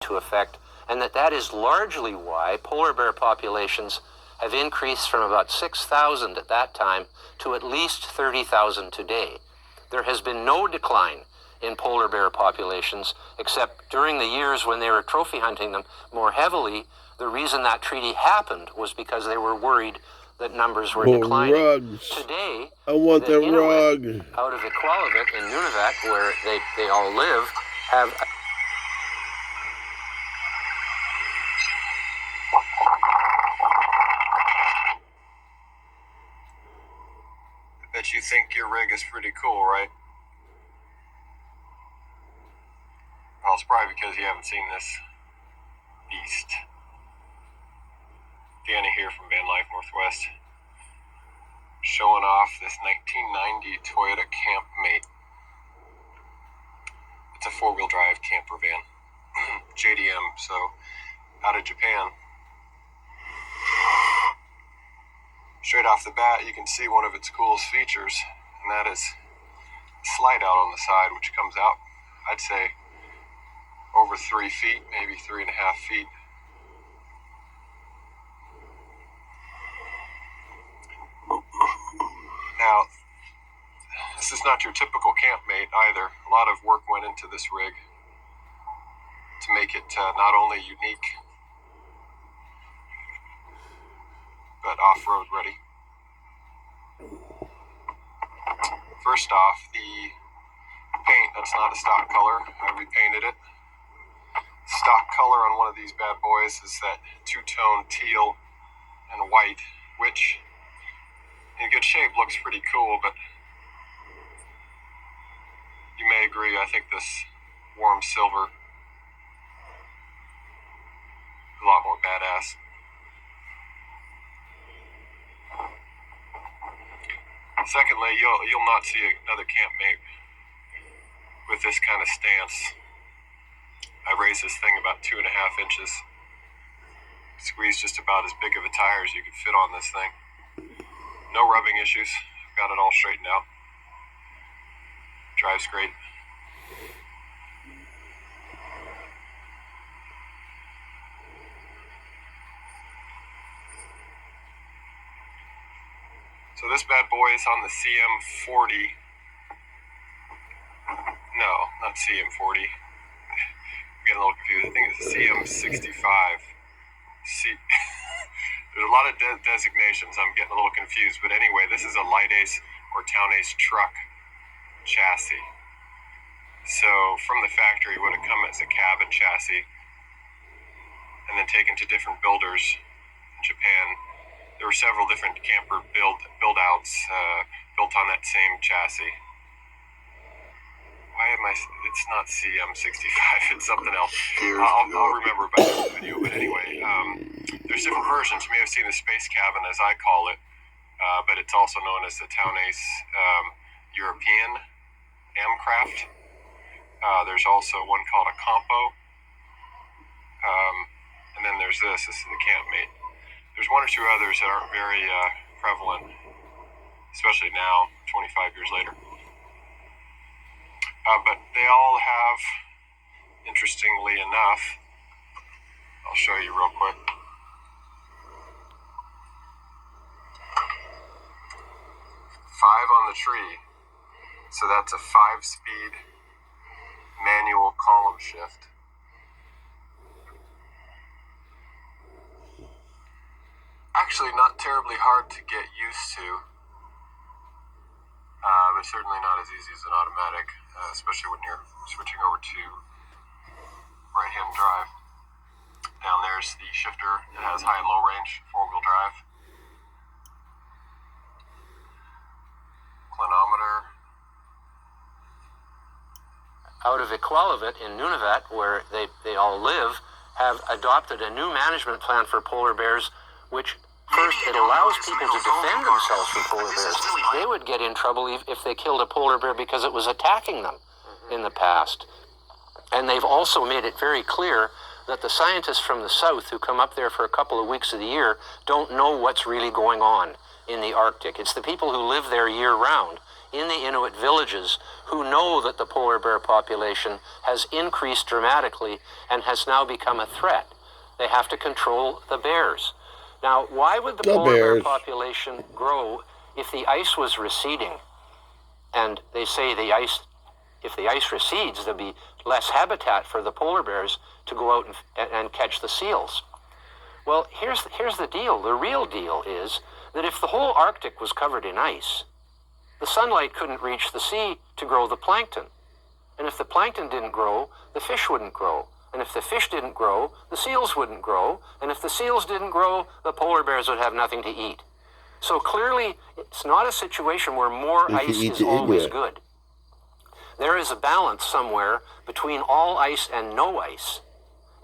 into effect, and that is largely why polar bear populations have increased from about 6,000 at that time to at least 30,000 today. There has been no decline in polar bear populations, except during the years when they were trophy hunting them more heavily. The reason that treaty happened was because they were worried that numbers were declining. Rugs. Today, I want the rug. Out of Iqaluit in Nunavut, where they all live, have... Bet you think your rig is pretty cool, right? Well, it's probably because you haven't seen this beast. Danny here from Van Life Northwest, showing off this 1990 Toyota Camp Mate. It's a four-wheel drive camper van, JDM, so out of Japan. Straight off the bat, you can see one of its coolest features, and that is slide out on the side, which comes out, I'd say, over 3 feet, maybe 3.5 feet. Now, this is not your typical camp mate either. A lot of work went into this rig to make it not only unique, but off-road ready. First off, the paint, that's not a stock color. I repainted it. Stock color on one of these bad boys is that two-tone teal and white, which in good shape looks pretty cool, but you may agree, I think this warm silver is a lot more badass. Secondly, you'll not see another camp mate with this kind of stance. I raised this thing about 2.5 inches. Squeezed just about as big of a tire as you could fit on this thing. No rubbing issues. Got it all straightened out. Drives great. So this bad boy is on the CM40. No, not CM40. I'm getting a little confused. I think it's CM65. There's a lot of designations. I'm getting a little confused. But anyway, this is a Light Ace or Town Ace truck chassis. So from the factory, it would have come as a cabin chassis and then taken to different builders in Japan. There were several different camper build-outs built on that same chassis. Why am I... It's not CM65, it's something else. I'll remember about this video, but anyway, there's different versions. You may have seen the Space Cabin, as I call it, but it's also known as the Town Ace European Amcraft. There's also one called a Compo, and then there's this is the Camp Mate. There's one or two others that aren't very prevalent, especially now, 25 years later. But they all have, interestingly enough, I'll show you real quick. 5 on the tree, so that's a 5-speed manual column shift. Actually not terribly hard to get used to, but certainly not as easy as an automatic, especially when you're switching over to right-hand drive. Down there's the shifter. It has high and low range, 4-wheel drive. Clinometer. Out of Iqaluit in Nunavut, where they all live, have adopted a new management plan for polar bears, which first, it allows people to defend themselves from polar bears. They would get in trouble if they killed a polar bear because it was attacking them in the past. And they've also made it very clear that the scientists from the south who come up there for a couple of weeks of the year don't know what's really going on in the Arctic. It's the people who live there year-round in the Inuit villages who know that the polar bear population has increased dramatically and has now become a threat. They have to control the bears. Now, why would the polar bear population grow if the ice was receding? And they say if the ice recedes, there'll be less habitat for the polar bears to go out and catch the seals. Well, here's the deal. The real deal is that if the whole Arctic was covered in ice, the sunlight couldn't reach the sea to grow the plankton. And if the plankton didn't grow, the fish wouldn't grow. And if the fish didn't grow, the seals wouldn't grow. And if the seals didn't grow, the polar bears would have nothing to eat. So clearly, it's not a situation where more ice is always good. There is a balance somewhere between all ice and no ice.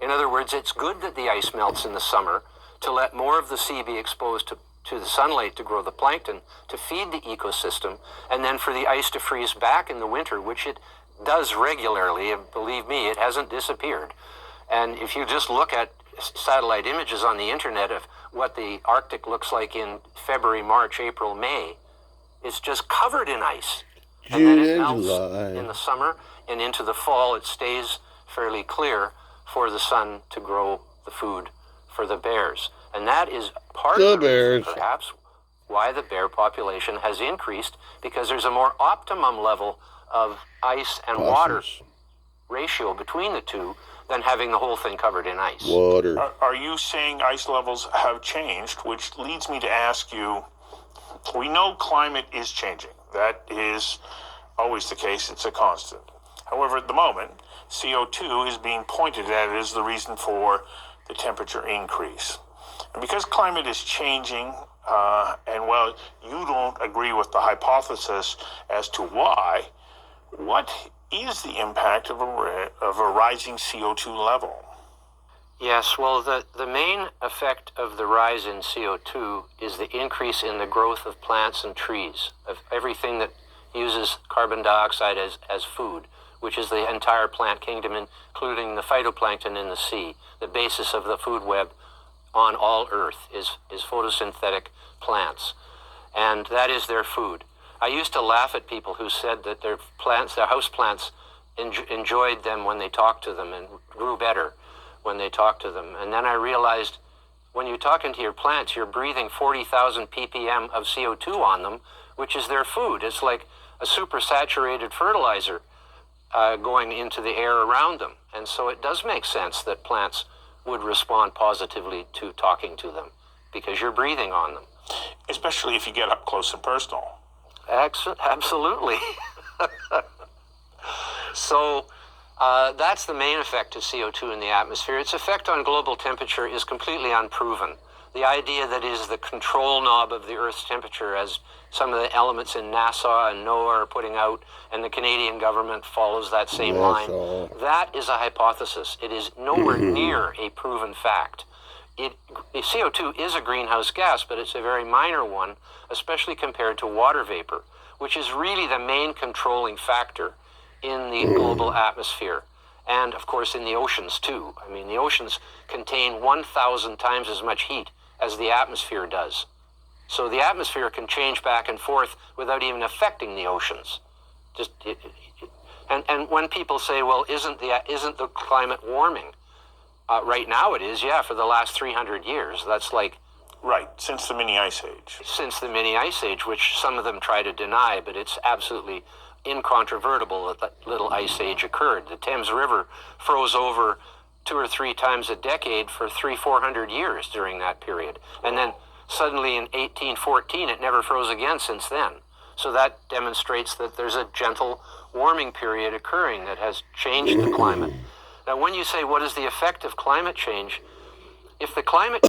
In other words, it's good that the ice melts in the summer to let more of the sea be exposed to the sunlight to grow the plankton, to feed the ecosystem, and then for the ice to freeze back in the winter, which it does regularly, and believe me, it hasn't disappeared. And if you just look at satellite images on the internet of what the Arctic looks like in February, March, April, May, it's just covered in ice. And then it melts in the summer, and into the fall it stays fairly clear for the sun to grow the food for the bears. And that is part of the reason, perhaps, why the bear population has increased, because there's a more optimum level of ice and water ratio between the two than having the whole thing covered in ice. Water. Are you saying ice levels have changed, which leads me to ask you, we know climate is changing. That is always the case. It's a constant. However, at the moment, CO2 is being pointed at as the reason for the temperature increase. And because climate is changing, and well, you don't agree with the hypothesis as to why, what is the impact of a rising CO2 level? Yes, well, the main effect of the rise in CO2 is the increase in the growth of plants and trees, of everything that uses carbon dioxide as food, which is the entire plant kingdom, including the phytoplankton in the sea. The basis of the food web on all Earth is photosynthetic plants, and that is their food. I used to laugh at people who said that their house plants enjoyed them when they talked to them and grew better when they talked to them. And then I realized when you're talking to your plants, you're breathing 40,000 ppm of CO2 on them, which is their food. It's like a supersaturated fertilizer going into the air around them. And so it does make sense that plants would respond positively to talking to them, because you're breathing on them. Especially if you get up close and personal. Absolutely. So that's the main effect of CO2 in the atmosphere. Its effect on global temperature is completely unproven. The idea that it is the control knob of the Earth's temperature, as some of the elements in NASA and NOAA are putting out, and the Canadian government follows that same line, that is a hypothesis. It is nowhere near a proven fact. CO2 is a greenhouse gas, but it's a very minor one, especially compared to water vapor, which is really the main controlling factor in the global atmosphere. And, of course, in the oceans, too. I mean, the oceans contain 1,000 times as much heat as the atmosphere does. So the atmosphere can change back and forth without even affecting the oceans. And when people say, well, isn't the climate warming? Right now it is, yeah, for the last 300 years. That's like... Right, since the mini ice age. Since the mini ice age, which some of them try to deny, but it's absolutely incontrovertible that little ice age occurred. The Thames River froze over 2 or 3 times a decade for 300-400 years during that period. And then suddenly in 1814, it never froze again since then. So that demonstrates that there's a gentle warming period occurring that has changed the climate. Now, when you say, what is the effect of climate change? If the climate